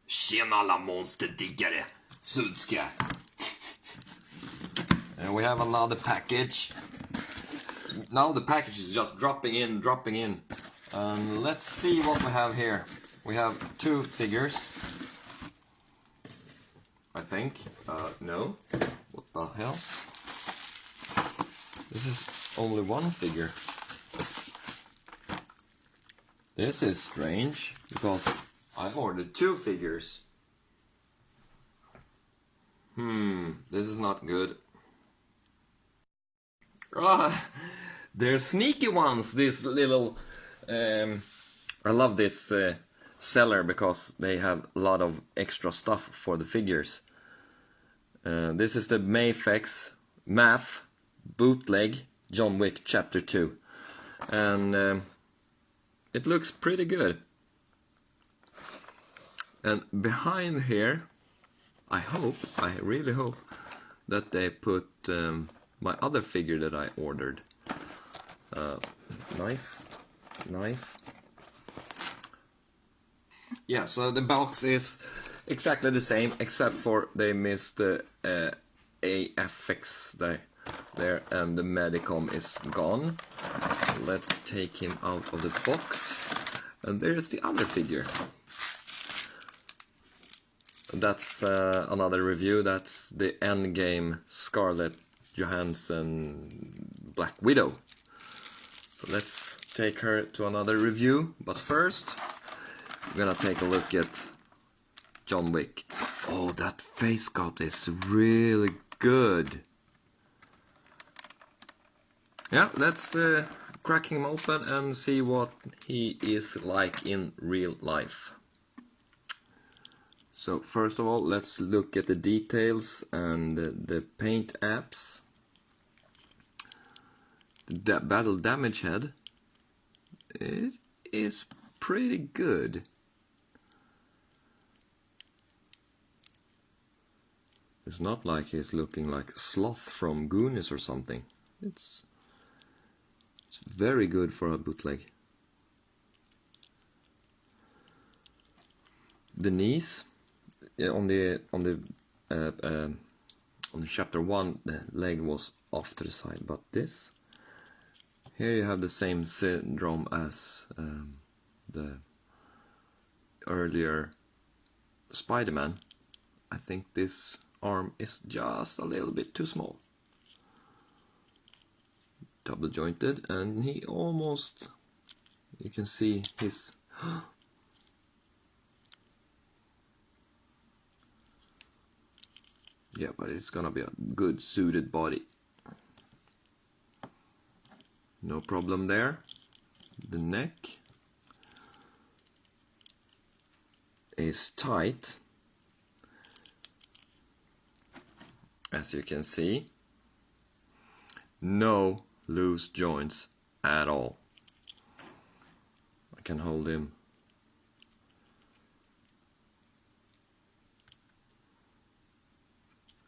Tjena alla monsterdiggare, Sudska. And we have another package. Now the package is just dropping in. Let's see what we have here. We have 2 figures. I think. No. What the hell? This is only 1 figure. This is strange, because I ordered 2 figures. This is not good. They're sneaky ones, these little... I love this seller because they have a lot of extra stuff for the figures. This is the Mafex Bootleg John Wick Chapter 2. And it looks pretty good. And behind here, I really hope that they put my other figure that I ordered. Knife. Yeah, so the box is exactly the same, except for they missed the AFX there, and the Medicom is gone. Let's take him out of the box. And there's the other figure. That's another review. That's the Endgame Scarlett Johansson Black Widow. So let's take her to another review. But first, we're gonna take a look at John Wick. Oh, that face sculpt is really good. Yeah, let's crack him open and see what he is like in real life. So first of all, let's look at the details and the paint apps. The battle damage head, it is pretty good. It's not like he's looking like a sloth from Goonies or something. It's very good for a bootleg. The knees on the chapter 1, the leg was off to the side, but this here you have the same syndrome as the earlier Spider-Man. I think this arm is just a little bit too small. Double jointed, and he almost, you can see his yeah, but it's gonna be a good suited body. No problem there. The neck is tight, as you can see. No loose joints at all. I can hold him.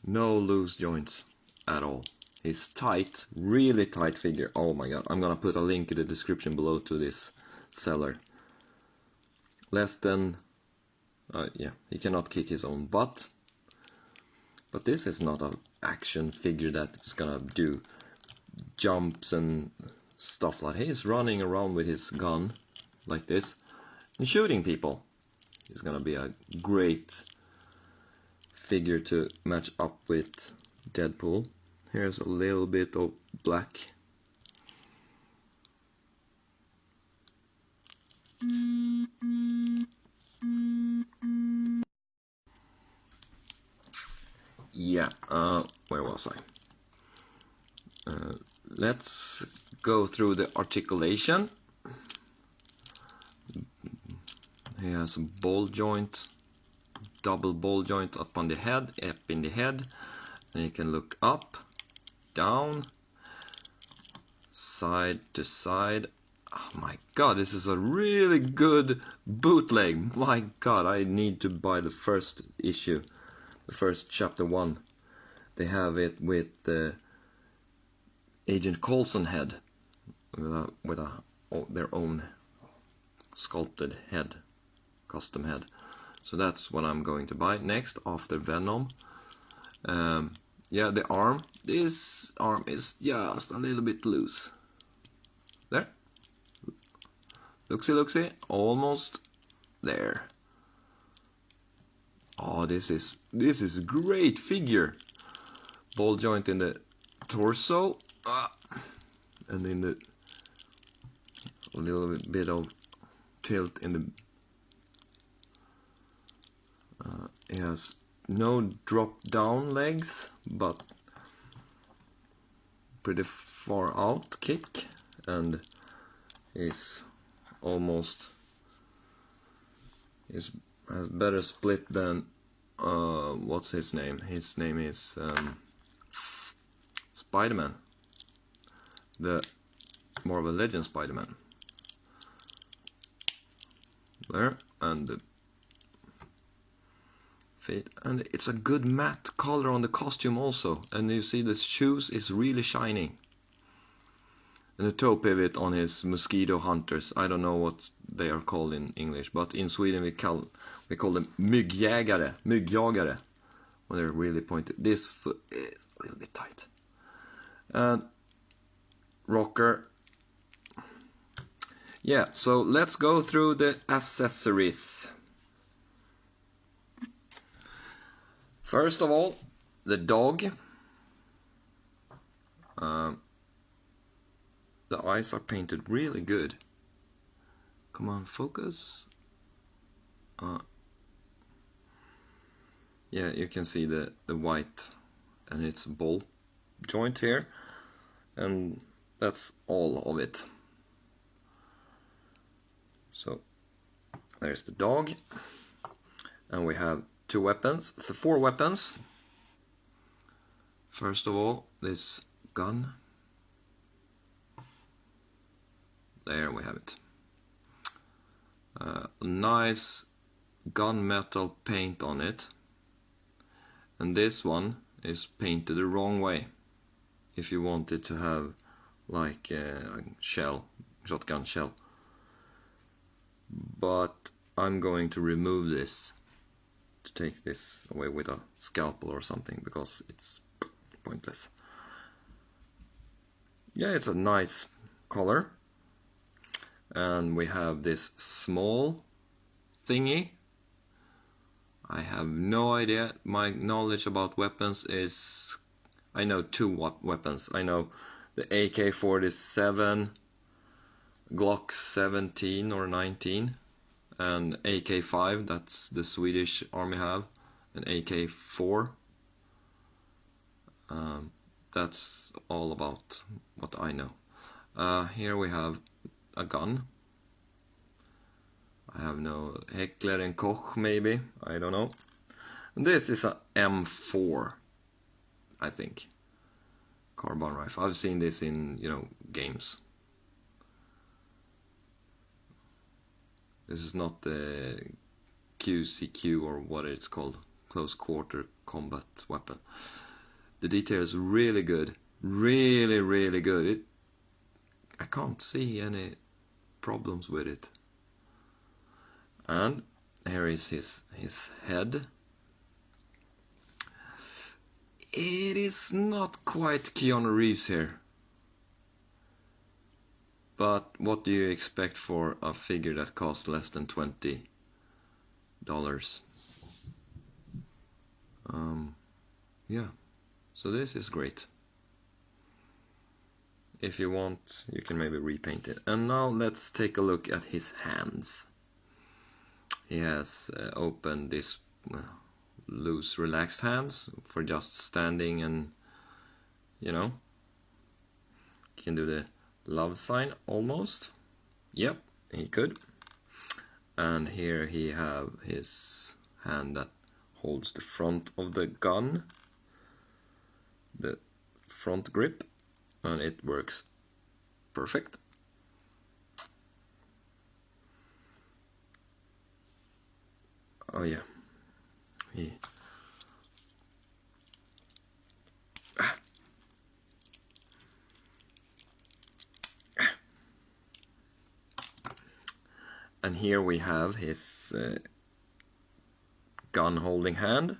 No loose joints at all. He's tight, really tight figure. Oh my god, I'm gonna put a link in the description below to this seller. Less than, yeah, he cannot kick his own butt. But this is not an action figure that is gonna do jumps and stuff like that. He's running around with his gun like this and shooting people. He's gonna be a great figure to match up with Deadpool. Here's a little bit of black. Yeah, where was I? Let's go through the articulation. He has a ball joint, double ball joint up on the head, up in the head, and you can look up, down, side to side. Oh my god, this is a really good bootleg. My god, I need to buy the first issue, the first chapter 1. They have it with the Agent Coulson head, with their own sculpted head, custom head. So that's what I'm going to buy next after Venom. Yeah, the arm. This arm is just a little bit loose. There. Looksy, almost there. Oh, this is great figure. Ball joint in the torso, and in the a little bit of tilt in the. It has no drop down legs, but pretty far out kick, and is almost has better split than what's his name? His name is Spider-Man, the Marvel Legends Spider-Man. There, and the feet, and it's a good matte color on the costume also, and you see the shoes is really shining. And the toe pivot on his mosquito hunters, I don't know what they are called in English, but in Sweden we call them myggjägare, when they're really pointed. This foot is a little bit tight. And rocker. Yeah, so let's go through the accessories. First of all, the dog. The eyes are painted really good. Come on, focus. Yeah, you can see the white and its ball joint here, and that's all of it. So there's the dog, and we have four weapons. First of all, this gun. There we have it. Nice gunmetal paint on it, and this one is painted the wrong way. If you wanted to have like a shotgun shell, but I'm going to remove this to take this away with a scalpel or something, because it's pointless. Yeah, it's a nice color. And we have this small thingy. I have no idea. My knowledge about weapons is, I know two weapons. I know the AK-47, Glock 17 or 19, and AK-5, that's the Swedish army have, and AK-4. That's all about what I know. Here we have a gun. I have no Heckler and Koch, maybe, I don't know. And this is a M4, I think, carbine rifle. I've seen this in, games. This is not the QCQ or what it's called, close quarter combat weapon. The detail is really good, really good. I can't see any problems with it. And here is his head. It is not quite Keanu Reeves here. But what do you expect for a figure that costs less than $20? Yeah, so this is great. If you want, you can maybe repaint it. And now let's take a look at his hands. He has opened this loose, relaxed hands for just standing, and you can do the love sign almost. Yep, he could. And here he have his hand that holds the front of the gun, the front grip, and it works perfect. Oh yeah, and here we have his gun holding hand.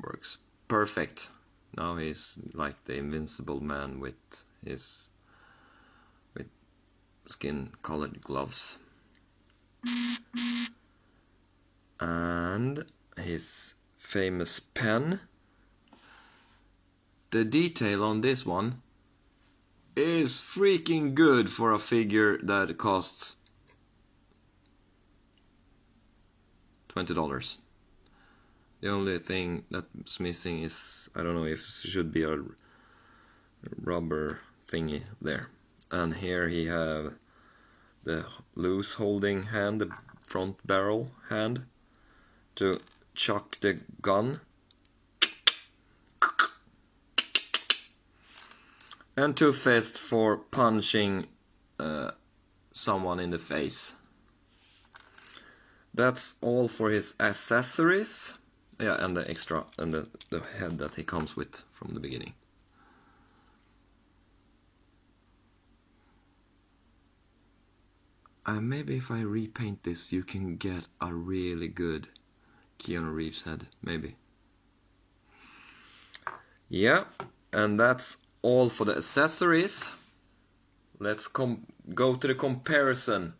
Works perfect. Now he's like the Invincible Man with skin colored gloves. And his famous pen. The detail on this one is freaking good for a figure that costs $20. The only thing that's missing is, I don't know if it should be a rubber thingy there. And here he have the loose holding hand, the front barrel hand, to chuck the gun. And two fists for punching someone in the face. That's all for his accessories. Yeah, and the extra, and the head that he comes with from the beginning. Maybe if I repaint this, you can get a really good Keanu Reeves head, maybe. Yeah, and that's all for the accessories. Let's go to the comparison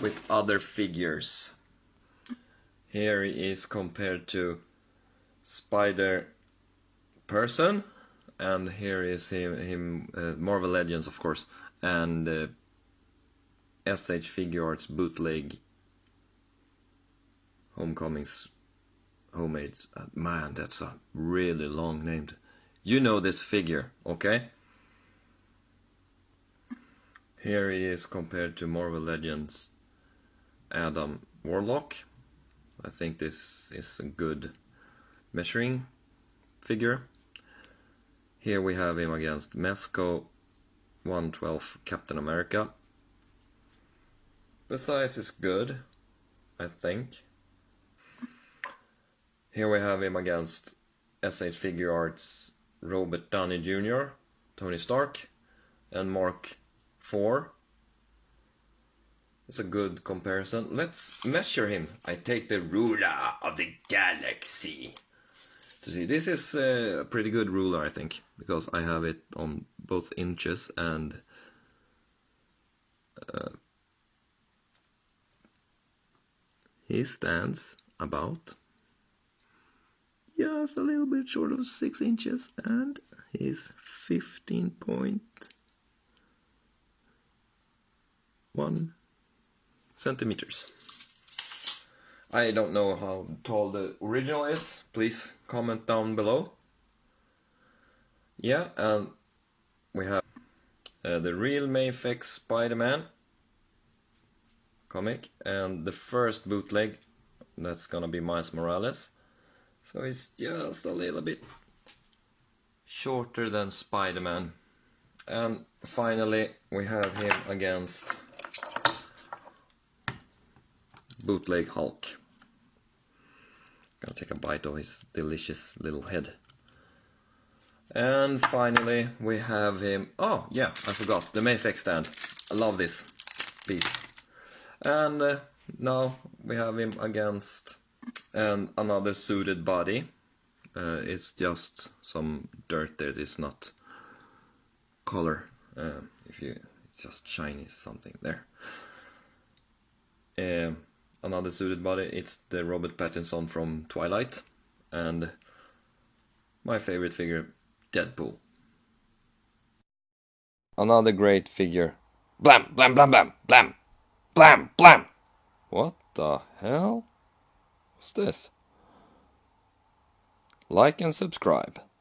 with other figures. Here he is compared to Spider Person, and here is him Marvel Legends, of course, and SH Figure Arts Bootleg Homecomings Homemades. Man, that's a really long name. You know this figure, okay? Here he is compared to Marvel Legends Adam Warlock. I think this is a good measuring figure. Here we have him against Mezco 112 Captain America. The size is good, I think. Here we have him against SH Figure Arts Robert Downey Jr., Tony Stark, and Mark IV. It's a good comparison. Let's measure him. I take the ruler of the galaxy. To see, this is a pretty good ruler, I think, because I have it on both inches and he stands about just a little bit short of 6 inches, and he's 15.1 centimeters. I don't know how tall the original is. Please comment down below. Yeah, and we have the real Mafex Spider-Man comic, and the first bootleg, that's gonna be Miles Morales. So it's just a little bit shorter than Spider-Man. And finally we have him against Bootleg Hulk. Gonna take a bite of his delicious little head. And finally we have him, oh yeah, I forgot, the Mafex stand. I love this piece. And now we have him against another suited body. It's just some dirt there, it's not color. It's just shiny something there. Another suited body, it's the Robert Pattinson from Twilight, and my favorite figure, Deadpool. Another great figure. Blam, blam, blam, blam, blam, blam, blam. What the hell? What's this? Like and subscribe.